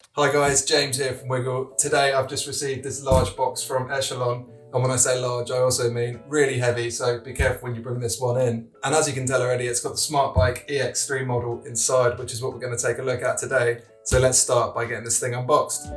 Hi guys, James here from Wiggle. Today I've just received this large box from Echelon, and when I say large I also mean really heavy, so be careful when you bring this one in. And as you can tell already, it's got the Smart Bike EX3 model inside, which is what we're going to take a look at today. So let's start by getting this thing unboxed.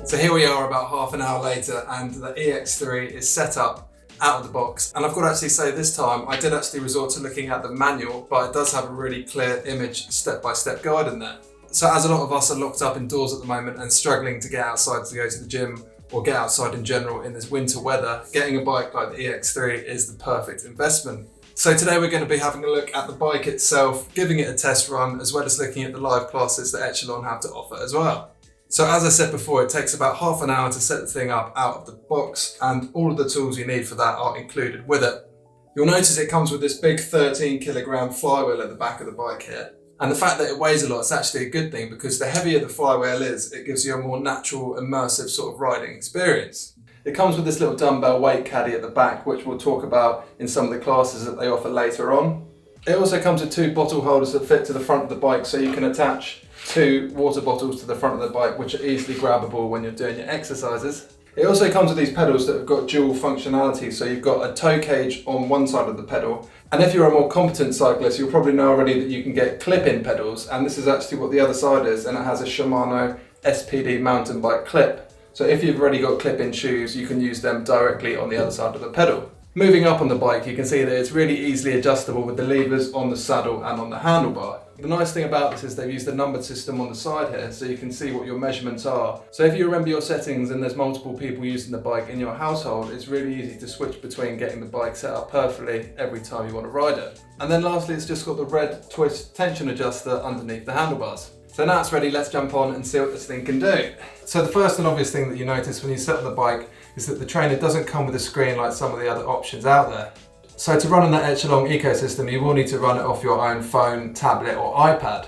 So here we are about half an hour later, and the EX3 is set up out of the box. And I've got to actually say this time, I did actually resort to looking at the manual, but it does have a really clear image step-by-step guide in there. So as a lot of us are locked up indoors at the moment and struggling to get outside to go to the gym or get outside in general in this winter weather, getting a bike like the EX3 is the perfect investment. So today we're going to be having a look at the bike itself, giving it a test run, as well as looking at the live classes that Echelon have to offer as well. So as I said before, it takes about half an hour to set the thing up out of the box, and all of the tools you need for that are included with it. You'll notice it comes with this big 13 kilogram flywheel at the back of the bike here. And the fact that it weighs a lot is actually a good thing, because the heavier the flywheel is, it gives you a more natural, immersive sort of riding experience. It comes with this little dumbbell weight caddy at the back, which we'll talk about in some of the classes that they offer later on. It also comes with two bottle holders that fit to the front of the bike, so you can attach two water bottles to the front of the bike, which are easily grabbable when you're doing your exercises. It also comes with these pedals that have got dual functionality, so you've got a toe cage on one side of the pedal, and if you're a more competent cyclist, you'll probably know already that you can get clip-in pedals, and this is actually what the other side is, and it has a Shimano SPD mountain bike clip. So if you've already got clip-in shoes, you can use them directly on the other side of the pedal. Moving up on the bike, you can see that it's really easily adjustable with the levers on the saddle and on the handlebar. The nice thing about this is they've used the numbered system on the side here, so you can see what your measurements are. So if you remember your settings and there's multiple people using the bike in your household, it's really easy to switch between getting the bike set up perfectly every time you want to ride it. And then lastly, it's just got the red twist tension adjuster underneath the handlebars. So now it's ready, let's jump on and see what this thing can do. So the first and obvious thing that you notice when you set up the bike is that the trainer doesn't come with a screen like some of the other options out there. So to run on that Echelon ecosystem, you will need to run it off your own phone, tablet or iPad.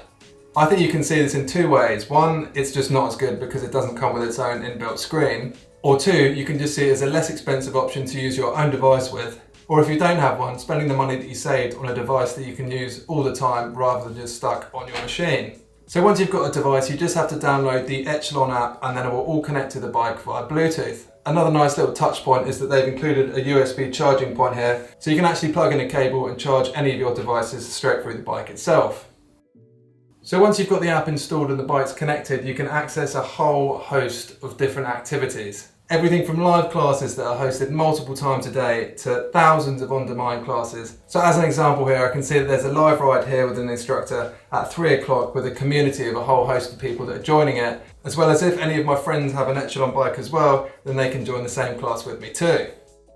I think you can see this in two ways. One, it's just not as good because it doesn't come with its own inbuilt screen. Or two, you can just see it as a less expensive option to use your own device with. Or if you don't have one, spending the money that you saved on a device that you can use all the time rather than just stuck on your machine. So once you've got a device, you just have to download the Echelon app, and then it will all connect to the bike via Bluetooth. Another nice little touch point is that they've included a USB charging point here, so you can actually plug in a cable and charge any of your devices straight through the bike itself. So once you've got the app installed and the bike's connected, you can access a whole host of different activities. Everything from live classes that are hosted multiple times a day to thousands of on-demand classes. So as an example here, I can see that there's a live ride here with an instructor at 3 o'clock with a community of a whole host of people that are joining it, as well as if any of my friends have an Echelon bike as well, then they can join the same class with me too.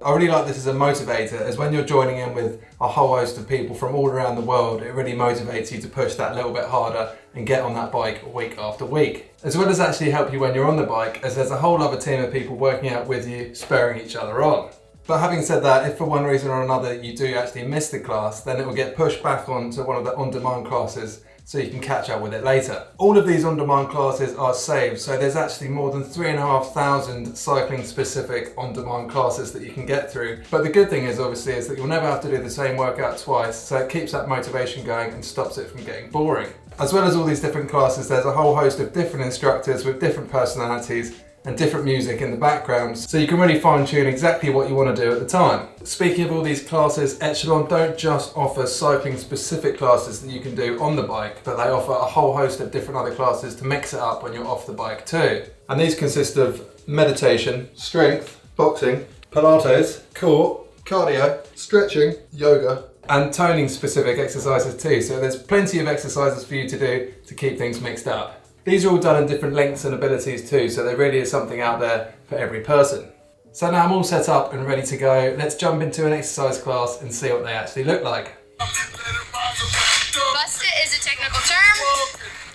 I really like this as a motivator, as when you're joining in with a whole host of people from all around the world, it really motivates you to push that little bit harder and get on that bike week after week. As well as actually help you when you're on the bike, as there's a whole other team of people working out with you, spurring each other on. But having said that, if for one reason or another you do actually miss the class, then it will get pushed back onto one of the on-demand classes, so you can catch up with it later. All of these on-demand classes are saved, so there's actually more than 3,500 cycling specific on-demand classes that you can get through. But the good thing is obviously is that you'll never have to do the same workout twice, so it keeps that motivation going and stops it from getting boring. As well as all these different classes, there's a whole host of different instructors with different personalities and different music in the background, so you can really fine-tune exactly what you want to do at the time. Speaking of all these classes, Echelon don't just offer cycling specific classes that you can do on the bike, but they offer a whole host of different other classes to mix it up when you're off the bike too. And these consist of meditation, strength, boxing, Pilates, core, cardio, stretching, yoga, and toning specific exercises too, so there's plenty of exercises for you to do to keep things mixed up. These are all done in different lengths and abilities too, so there really is something out there for every person. So now I'm all set up and ready to go. Let's jump into an exercise class and see what they actually look like. Busted is a technical term.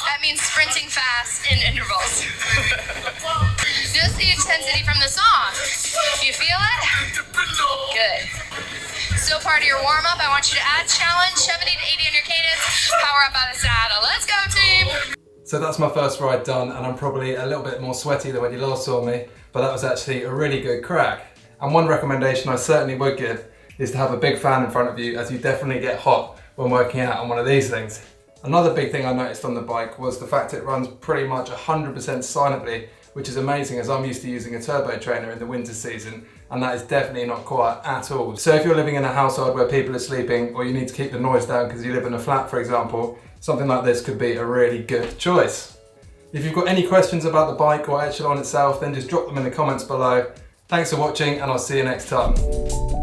That means sprinting fast in intervals. Just the intensity from the song. Do you feel it? Good. Still part of your warm-up. I want you to add challenge, 70 to 80 on your cadence, power up out of the saddle. Let's go, team! So that's my first ride done, and I'm probably a little bit more sweaty than when you last saw me. but that was actually a really good crack. And one recommendation I certainly would give is to have a big fan in front of you, as you definitely get hot when working out on one of these things. Another big thing I noticed on the bike was the fact it runs pretty much 100% silently, which is amazing as I'm used to using a turbo trainer in the winter season, and that is definitely not quiet at all. So if you're living in a household where people are sleeping, or you need to keep the noise down because you live in a flat, for example, something like this could be a really good choice. If you've got any questions about the bike or Echelon itself, then just drop them in the comments below. Thanks for watching, and I'll see you next time.